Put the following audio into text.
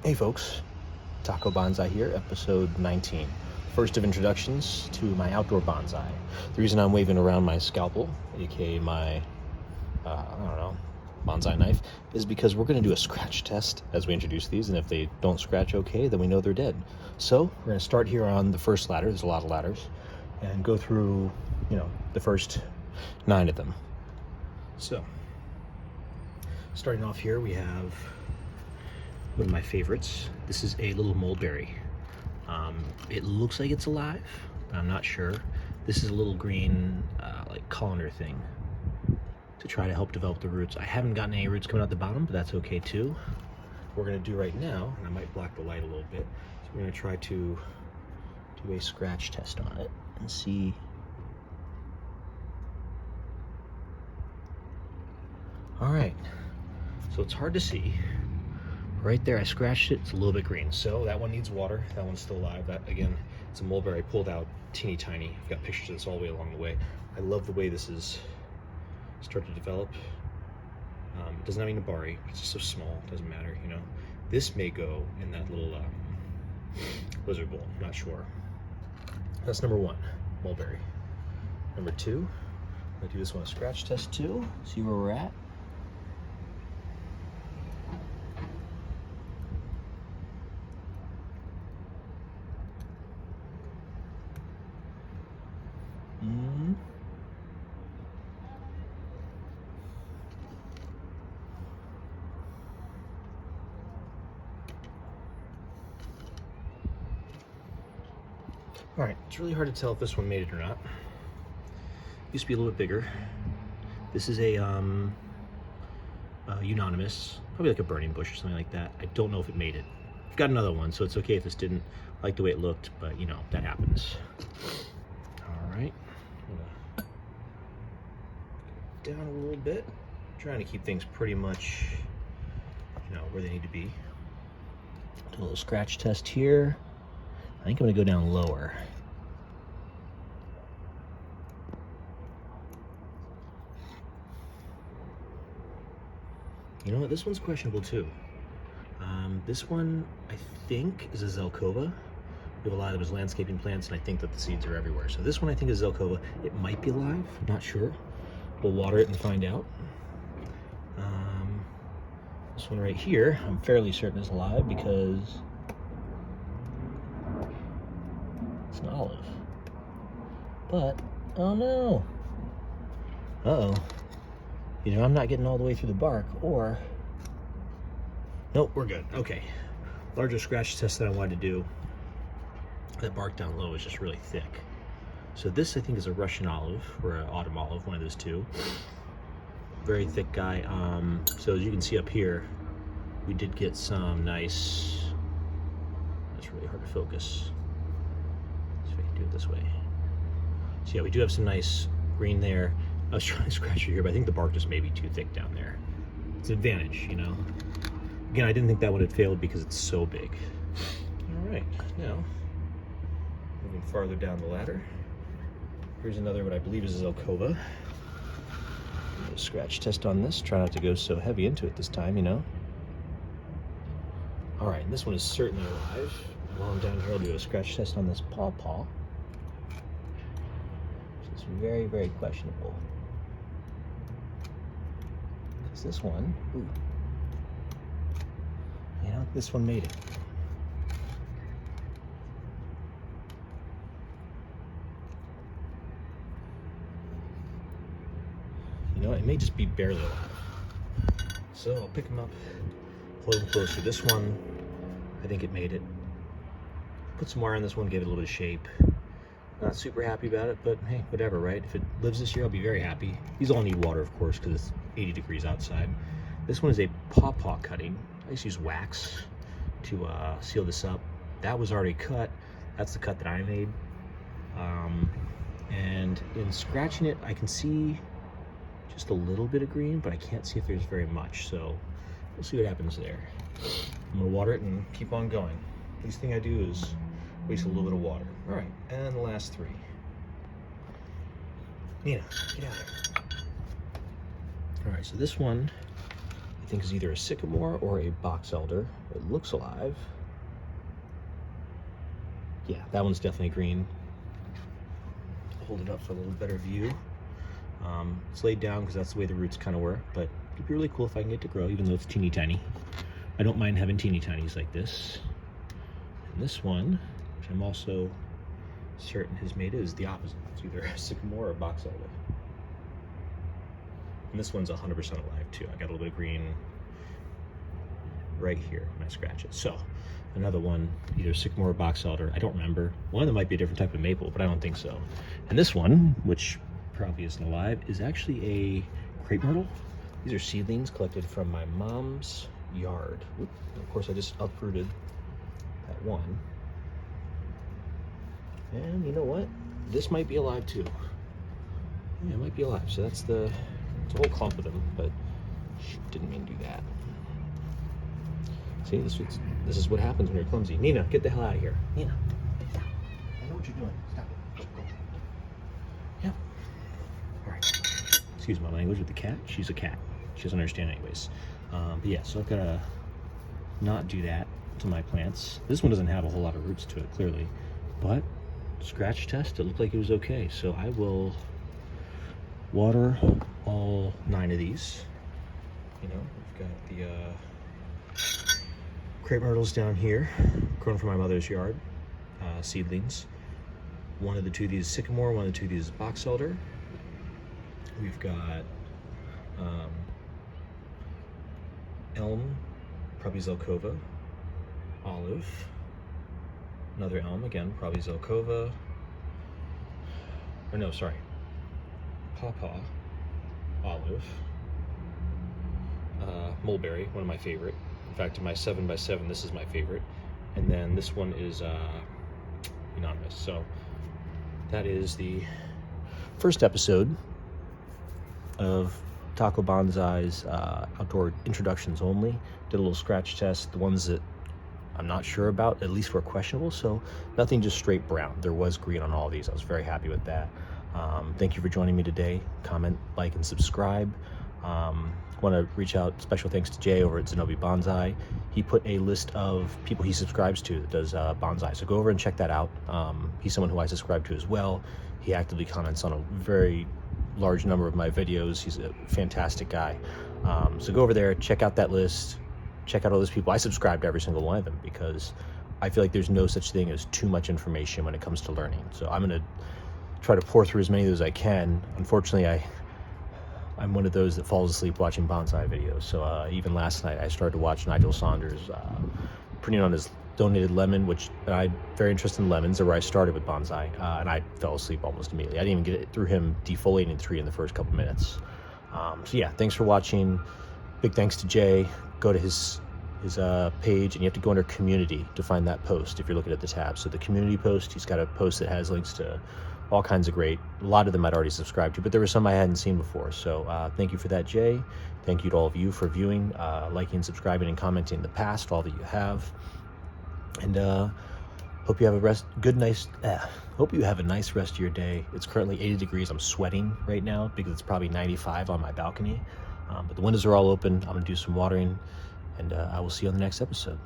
Hey folks, Taco Bonsai here, episode 19. First of introductions to my outdoor bonsai. The reason I'm waving around my scalpel, aka my, bonsai knife, is because we're going to do a scratch test as we introduce these, and if they don't scratch okay, then we know they're dead. So we're going to start here on the first ladder, there's a lot of ladders, and go through, the first 9 of them. So, starting off here, we have one of my favorites. This is a little mulberry. It looks like it's alive, but I'm not sure. This is a little green, like colander thing to try to help develop the roots. I haven't gotten any roots coming out the bottom, but that's okay too. What we're gonna do right now, and I might block the light a little bit, so we're gonna try to do a scratch test on it and see. All right, so it's hard to see. Right there, I scratched it, it's a little bit green. So that one needs water, that one's still alive. That, again, it's a mulberry pulled out, teeny tiny. I've got pictures of this all the way along the way. I love the way this is started to develop. It doesn't have any nabari, it's just so small, it doesn't matter, This may go in that little lizard bowl, I'm not sure. That's number 1, mulberry. Number 2, I'm gonna do this one a scratch test too, see where we're at. All right, it's really hard to tell if this one made it or not. Used to be a little bit bigger. This is a unanimous, probably like a burning bush or something like that. I don't know if it made it. I've got another one, so it's okay if this didn't. Like the way it looked, but that happens. All right, down a little bit, trying to keep things pretty much, where they need to be. Do a little scratch test here. I think I'm gonna go down lower. You know what, this one's questionable too. This one, I think, is a Zelkova. We have a lot of those landscaping plants, and I think that the seeds are everywhere. So this one I think is Zelkova. It might be alive, not sure. We'll water it and find out. This one right here, I'm fairly certain is alive because it's an olive. But, oh no. Uh-oh. I'm not getting all the way through the bark, or... Nope, we're good. Okay. Larger scratch test that I wanted to do. That bark down low is just really thick. So this, I think, is a Russian olive, or an autumn olive, one of those two. Very thick guy. So as you can see up here, we did get some nice... That's really hard to focus. Let's see if I can do it this way. So yeah, we do have some nice green there. I was trying to scratch it here, but I think the bark just may be too thick down there. It's an advantage, Again, I didn't think that one had failed because it's so big. All right, now, moving farther down the ladder. Here's another, what I believe is a Zelkova. A scratch test on this. Try not to go so heavy into it this time, All right, and this one is certainly alive. While I'm down here, I'll do a scratch test on this Pawpaw. It's very, very questionable. Because this one, ooh, this one made it. It may just be barely alive. So I'll pick them up, hold them closer. This one, I think it made it. Put some wire on this one, give it a little bit of shape. Not super happy about it, but hey, whatever, right? If it lives this year, I'll be very happy. These all need water, of course, because it's 80 degrees outside. This one is a Pawpaw cutting. I just use wax to seal this up. That was already cut. That's the cut that I made. And in scratching it, I can see just a little bit of green, but I can't see if there's very much. So we'll see what happens there. I'm gonna water it and keep on going. Least thing I do is waste a little bit of water. All right, and the last 3. Nina, get out of there. All right, so this one, I think is either a sycamore or a box elder. It looks alive. Yeah, that one's definitely green. Hold it up for a little better view. It's laid down because that's the way the roots kind of were, but it'd be really cool if I can get to grow, even though it's teeny tiny. I don't mind having teeny tinies like this. And this one, which I'm also certain has made it, is the opposite. It's either a sycamore or a box elder. And this one's 100% alive too. I got a little bit of green right here when I scratch it. So another one, either sycamore or box elder. I don't remember. One of them might be a different type of maple, but I don't think so. And this one, which probably isn't alive, is actually a crepe myrtle. These are seedlings collected from my mom's yard. Of course, I just uprooted that one. And you know what? This might be alive too. Yeah, it might be alive. So that's it's a whole clump of them, but didn't mean to do that. See, this is what happens when you're clumsy. Nina, get the hell out of here. Nina, I know what you're doing. Stop it. Just go. Yep. All right. Excuse my language with the cat. She's a cat. She doesn't understand anyways. But yeah, so I've got to not do that to my plants. This one doesn't have a whole lot of roots to it, clearly. But scratch test, it looked like it was okay. So I will water all 9 of these. You know, we've got the crepe myrtles down here, grown from my mother's yard, seedlings. One of the 2 of these is sycamore, one of the 2 of these is box elder. We've got elm, probably Zelkova, olive, another elm, again, probably Zelkova, or no, sorry, Pawpaw, olive, Mulberry, one of my favorite. In fact, in my 7x7, this is my favorite. And then this one is unanimous. So that is the first episode of Taco Bonsai's outdoor introductions only. Did a little scratch test. The ones that I'm not sure about, at least were questionable. So nothing just straight brown. There was green on all of these. I was very happy with that. Thank you for joining me today. Comment, like, and subscribe. Want to reach out, special thanks to Jay over at Zenobia Bonsai. He put a list of people he subscribes to that does bonsai, so go over and check that out. He's someone who I subscribe to as well. He actively comments on a very large number of my videos. He's a fantastic guy. So go over there, check out that list, check out all those people. I subscribe to every single one of them because I feel like there's no such thing as too much information when it comes to learning. So I'm going to try to pour through as many of those as I can. Unfortunately, I'm one of those that falls asleep watching bonsai videos. So even last night, I started to watch Nigel Saunders printing on his donated lemon, which I'm very interested in lemons, or where I started with bonsai, and I fell asleep almost immediately. I didn't even get it through him defoliating the tree in the first couple minutes. So yeah, thanks for watching. Big thanks to Jay. Go to his page, and you have to go under community to find that post if you're looking at the tab. So the community post, he's got a post that has links to all kinds of great, a lot of them I'd already subscribed to, but there were some I hadn't seen before. So thank you for that, Jay. Thank you to all of you for viewing, liking, subscribing, and commenting in the past, all that you have. And hope you have hope you have a nice rest of your day. It's currently 80 degrees. I'm sweating right now because it's probably 95 on my balcony. But the windows are all open. I'm gonna do some watering, and I will see you on the next episode.